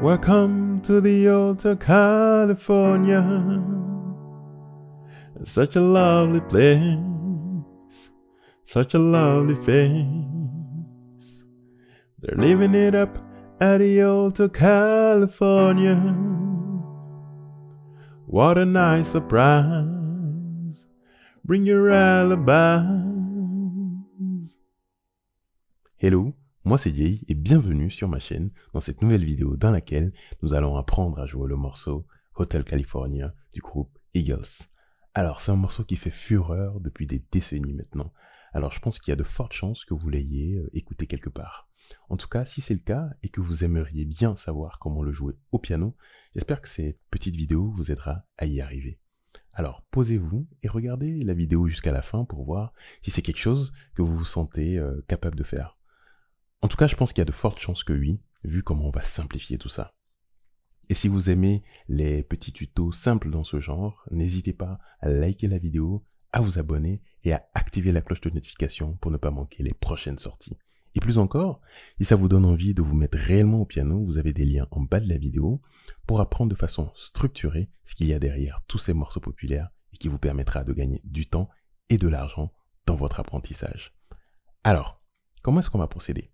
Welcome to the Alta California. Such a lovely place, such a lovely face. They're living it up at the Alta California. What a nice surprise. Bring your alibis. Hello, moi c'est Jay et bienvenue sur ma chaîne dans cette nouvelle vidéo dans laquelle nous allons apprendre à jouer le morceau Hotel California du groupe Eagles. Alors c'est un morceau qui fait fureur depuis des décennies maintenant. Alors je pense qu'il y a de fortes chances que vous l'ayez écouté quelque part. En tout cas, si c'est le cas et que vous aimeriez bien savoir comment le jouer au piano, j'espère que cette petite vidéo vous aidera à y arriver. Alors posez-vous et regardez la vidéo jusqu'à la fin pour voir si c'est quelque chose que vous vous sentez capable de faire. En tout cas, je pense qu'il y a de fortes chances que oui, vu comment on va simplifier tout ça. Et si vous aimez les petits tutos simples dans ce genre, n'hésitez pas à liker la vidéo, à vous abonner et à activer la cloche de notification pour ne pas manquer les prochaines sorties. Et plus encore, si ça vous donne envie de vous mettre réellement au piano, vous avez des liens en bas de la vidéo pour apprendre de façon structurée ce qu'il y a derrière tous ces morceaux populaires et qui vous permettra de gagner du temps et de l'argent dans votre apprentissage. Alors, comment est-ce qu'on va procéder ?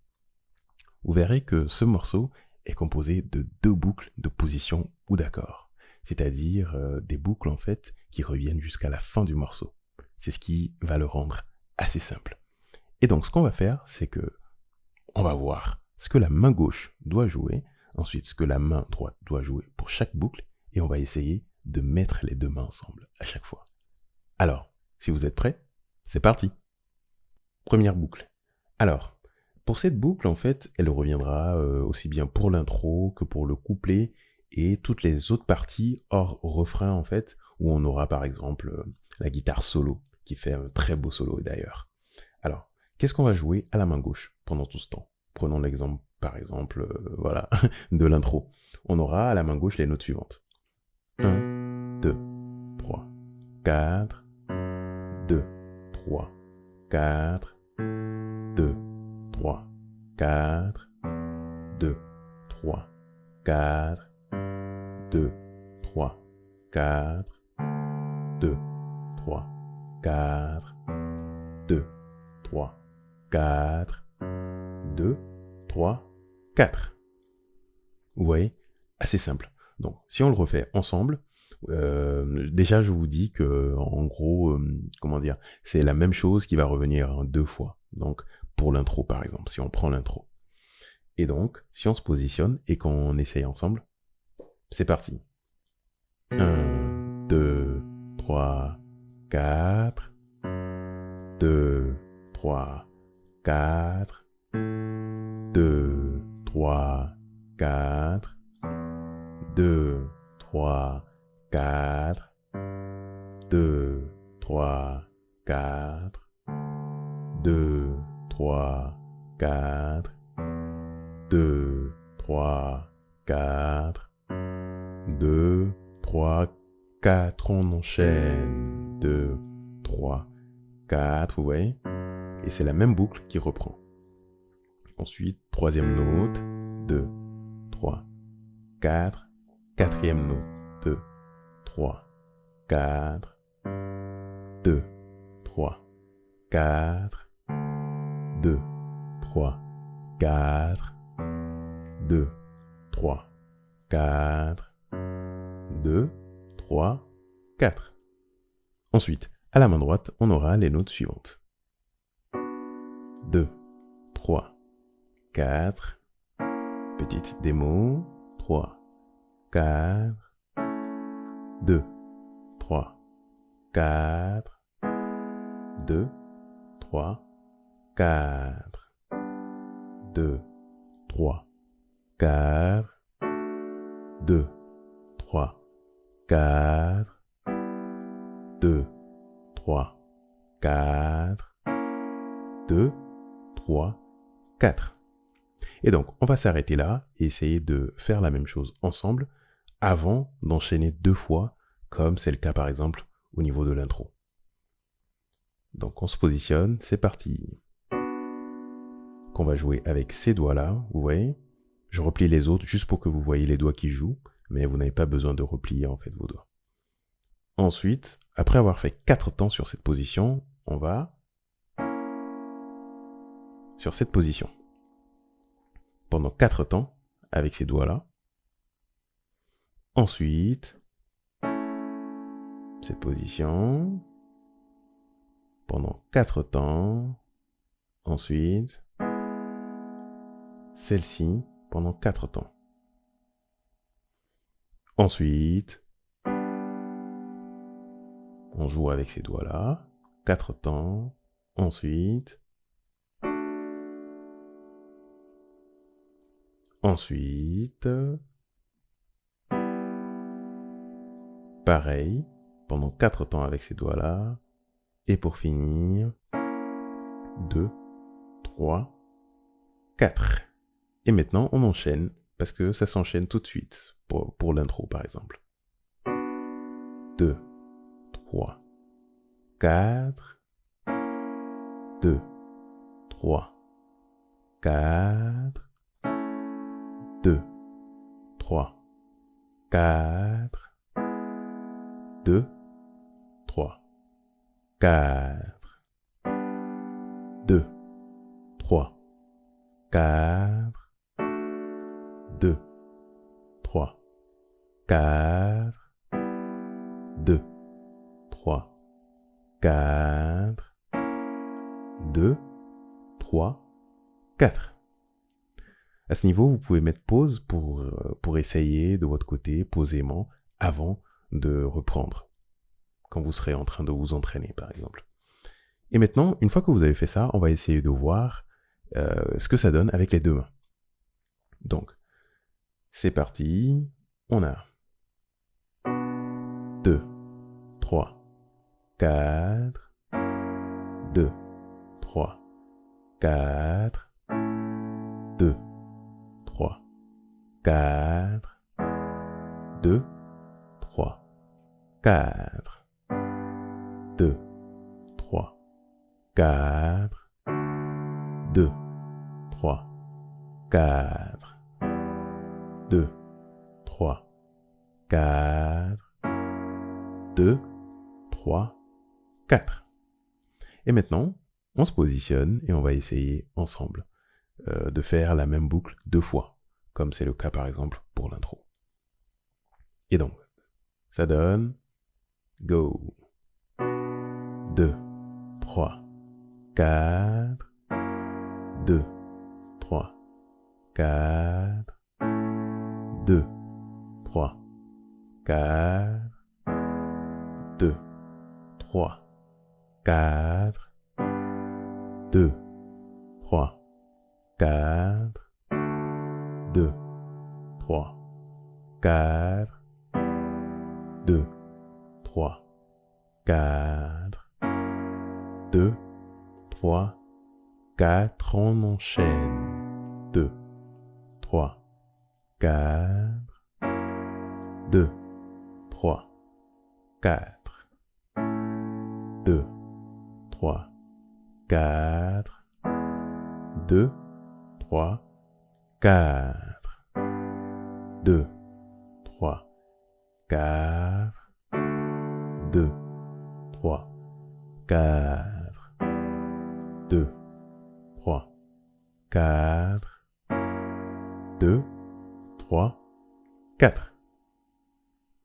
Vous verrez que ce morceau est composé de deux boucles de position ou d'accords, c'est-à-dire des boucles en fait qui reviennent jusqu'à la fin du morceau. C'est ce qui va le rendre assez simple. Et donc ce qu'on va faire, c'est que on va voir ce que la main gauche doit jouer, ensuite ce que la main droite doit jouer pour chaque boucle, et on va essayer de mettre les deux mains ensemble à chaque fois. Alors, si vous êtes prêts, c'est parti. Première boucle. Alors, pour cette boucle, en fait, elle reviendra aussi bien pour l'intro que pour le couplet et toutes les autres parties hors refrain, en fait, où on aura par exemple la guitare solo, qui fait un très beau solo d'ailleurs. Alors, qu'est-ce qu'on va jouer à la main gauche pendant tout ce temps ? Prenons l'exemple, par exemple, voilà, de l'intro. On aura à la main gauche les notes suivantes. 1, 2, 3, 4, 2, 3, 4, 2, 3, 4, 2, 3, 4, 2, 3, 4, 2, 3, 4, 2, 3, 4, 2, 3, 4. Vous voyez, assez simple. Donc, si on le refait ensemble, déjà je vous dis que, en gros, comment dire, c'est la même chose qui va revenir deux fois. Donc, pour l'intro par exemple, si on prend l'intro. Et donc, si on se positionne et qu'on essaye ensemble, c'est parti. 1, 2, 3, 4, 2, 3, 4, 2, 3, 4, 2, 3, 4, 2, 3, 4, 2, 3, 4, 2, 3, 4, 2, 3, 4, on enchaîne, 2, 3, 4, vous voyez ? Et c'est la même boucle qui reprend. Ensuite, troisième note, 2, 3, 4, quatrième note, 2, 3, 4, 2, 3, 4, 2, 3, 4, 2, 3, 4, 2, 3, 4. Ensuite, à la main droite, on aura les notes suivantes. 2, 3, 4, petite démo, 3, 4, 2, 3, 4, 2, 3, 4, 2, 3, 4, 2, 3, 4, 2, 3, 4, 2, 3, 4. Et donc, on va s'arrêter là et essayer de faire la même chose ensemble avant d'enchaîner deux fois, comme c'est le cas par exemple au niveau de l'intro. Donc on se positionne, c'est parti. Qu'on va jouer avec ces doigts-là, vous voyez. Je replie les autres juste pour que vous voyez les doigts qui jouent, mais vous n'avez pas besoin de replier en fait vos doigts. Ensuite, après avoir fait 4 temps sur cette position, on va sur cette position. Pendant 4 temps, avec ces doigts-là. Ensuite, cette position. Pendant 4 temps. Ensuite, celle-ci pendant 4 temps. Ensuite, on joue avec ces doigts-là. 4 temps. Ensuite, pareil, pendant 4 temps avec ces doigts-là. Et pour finir, 2, 3, 4. Et maintenant, on enchaîne, parce que ça s'enchaîne tout de suite, pour l'intro par exemple. 2, 3, 4. 2, 3, 4. 2, 3, 4. 2, 3, 4. 2, 3, 4. 2, 3, 4. 2, 3, 4. 2, 3, 4. À ce niveau, vous pouvez mettre pause pour essayer de votre côté, posément, avant de reprendre, quand vous serez en train de vous entraîner, par exemple. Et maintenant, une fois que vous avez fait ça, on va essayer de voir ce que ça donne avec les deux mains. Donc, c'est parti. On a 2, 3, 4. 2, 3, 4. 2, 3, 4. 2, 3, 4. 2, 3, 4. 2, 3, 4. 2, 3, 4. 2, 3, 4. Et maintenant, on se positionne et on va essayer ensemble de faire la même boucle 2 fois, comme c'est le cas par exemple pour l'intro. Et donc, ça donne go. 2, 3, 4. 2, 3, 4. 2, 3, 4. 2, 3, 4. 2, 3, 4. 2, 3, 4. 2, 3, 4. 2, 3, 4. On enchaîne. 2, 3, 4. 2, 3, 4. 2, 3, 4. 2, 3, 4. 2, 3, 4. 2, 3, 4. 2, 3, 4. 2, 3, 4.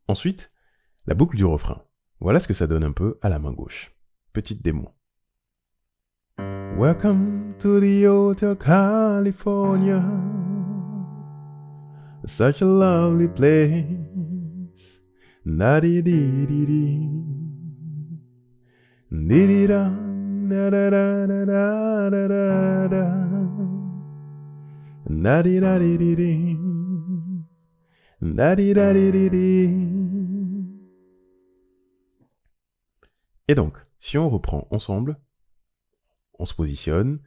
Ensuite, la boucle du refrain. Voilà ce que ça donne un peu à la main gauche. Petite démo. Welcome to the Hotel California. Such a lovely place. Na-di-di-di-di. Di-di-da, da-da-da-da-da-da-da. Na-di-da-di-di-di. Na-di-da-di-di-di. Et donc, si on reprend ensemble, on se positionne,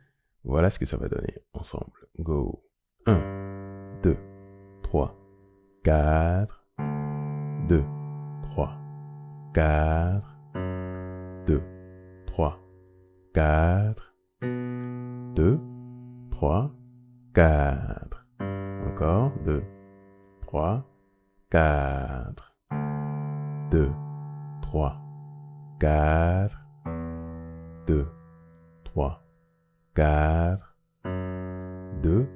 voilà ce que ça va donner ensemble. Go. 1, 2, 3, 4. 2, 3, 4. 2, 3, 4. 2, 3, 4. encore. 2, 3, 4. 2, 3, 4. 2, 3, 4. 2,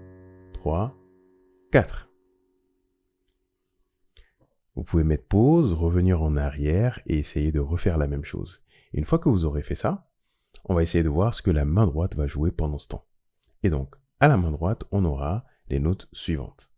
3, 4. Vous pouvez mettre pause, revenir en arrière et essayer de refaire la même chose. Une fois que vous aurez fait ça, on va essayer de voir ce que la main droite va jouer pendant ce temps. Et donc, à la main droite, on aura les notes suivantes.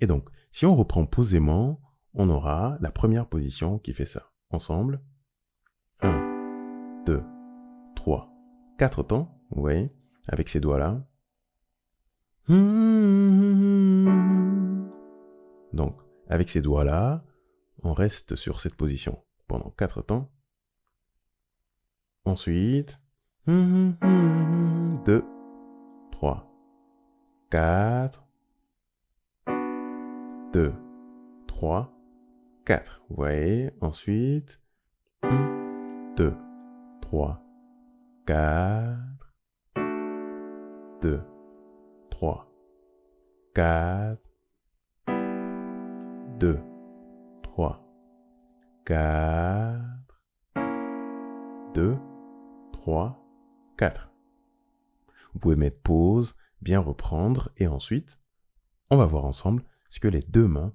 Et donc, si on reprend posément, on aura la première position qui fait ça. Ensemble. 1, 2, 3, 4 temps, vous voyez, avec ces doigts-là. Donc, avec ces doigts-là, on reste sur cette position pendant 4 temps. Ensuite, 2, 3, 4, 2, 3, 4. Vous voyez, ensuite, 1, 2, 3, 4, 2, 3, 4, 2, 3, 4, 2, 3, 4. Vous pouvez mettre pause, bien reprendre, et ensuite, on va voir ensemble ce que les deux mains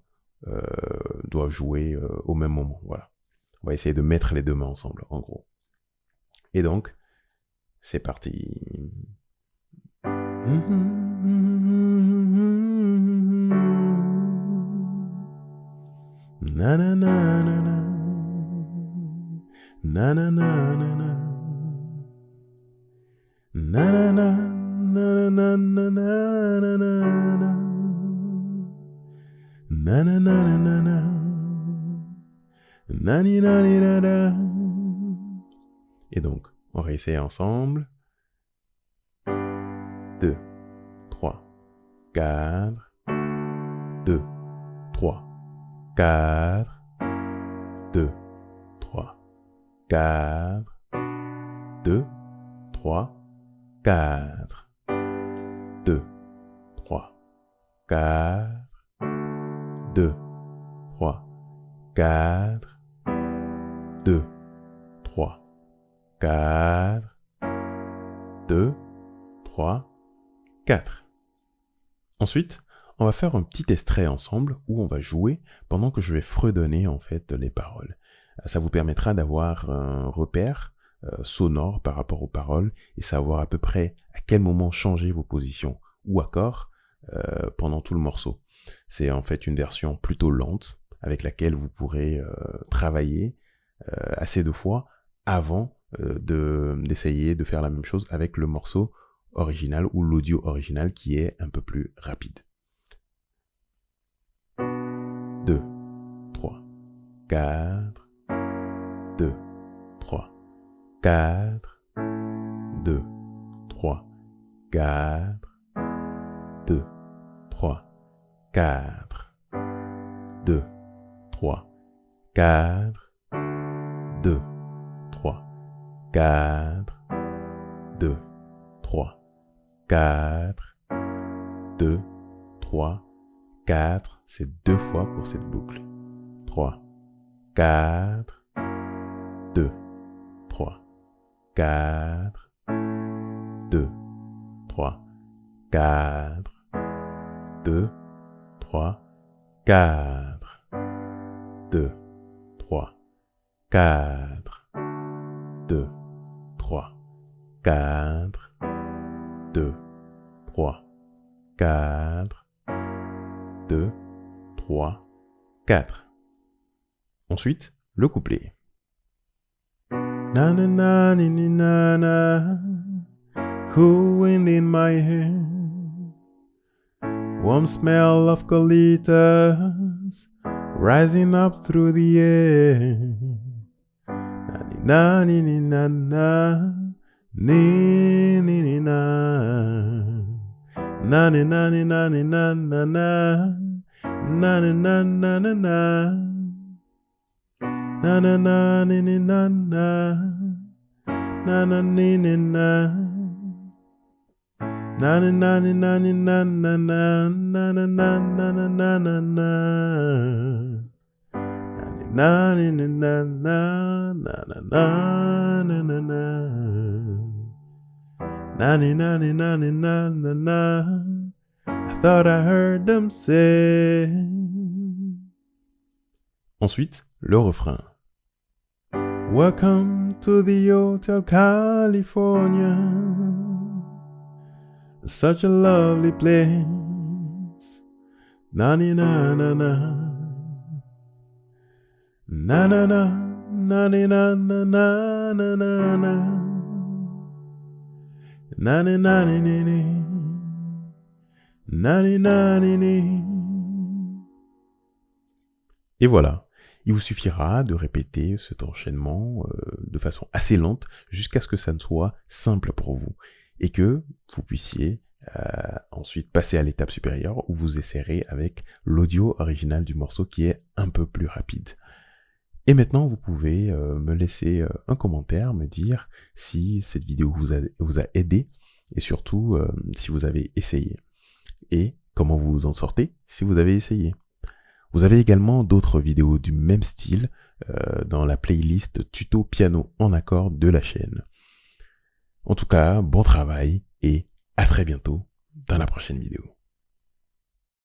doivent jouer au même moment. Voilà. On va essayer de mettre les deux mains ensemble, en gros. Et donc, c'est parti. Na na na na na. Na na na na na. Na na na na na na na na na. Na na na na na na. Na ni na ni na na. Et donc, on réessaye ensemble. 2, 3, 4. 2, 3, 4. 2, 3, 4. 2, 3, 4. 2, 3, 4. 2, 3, 4. 2, 3, 4. 2, 3, 4. Ensuite, on va faire un petit extrait ensemble où on va jouer pendant que je vais fredonner en fait les paroles. Ça vous permettra d'avoir un repère sonore par rapport aux paroles et savoir à peu près à quel moment changer vos positions ou accords pendant tout le morceau. C'est en fait une version plutôt lente avec laquelle vous pourrez travailler assez de fois avant d'essayer de faire la même chose avec le morceau original ou l'audio original qui est un peu plus rapide. 2, 3, 4. 2, 3, 4. 2, 3, 4. 2, 3, 4. 2, 3, 4. 2, 3, 4. 2, 3, 4. 2, 3, 4. C'est 2 fois pour cette boucle. 3, 4. 2, 3, 4. 2, 3, 4. 2, 3, 4. 2, 3, 4. 2, 3, 4. 2, 3, 4. 2, 3, 4. Ensuite, le couplet. Na na na ni ni na na, cool wind in my hair, warm smell of Colita, rising up through the air. Na ni ni na na, ni ni ni na. Na ni na ni na ni na na na, na ni na na na na. Na na na ni ni na na, na na ni ni na. Na na na ni na ni na na na, na na na na na na na na. Na na na na na na na na na na. Na na na na na na na. I thought I heard them say. Ensuite, le refrain. Welcome to the Hotel California. Such a lovely place. Na na na na na. Na na na na na na na na na na. Na na na na na. Na na na na na. Et voilà, il vous suffira de répéter cet enchaînement de façon assez lente jusqu'à ce que ça ne soit simple pour vous et que vous puissiez ensuite passer à l'étape supérieure où vous essaierez avec l'audio original du morceau qui est un peu plus rapide. Et maintenant, vous pouvez me laisser un commentaire, me dire si cette vidéo vous a aidé et surtout si vous avez essayé et comment vous vous en sortez si vous avez essayé. Vous avez également d'autres vidéos du même style dans la playlist tuto piano en accord de la chaîne. En tout cas, bon travail et à très bientôt dans la prochaine vidéo.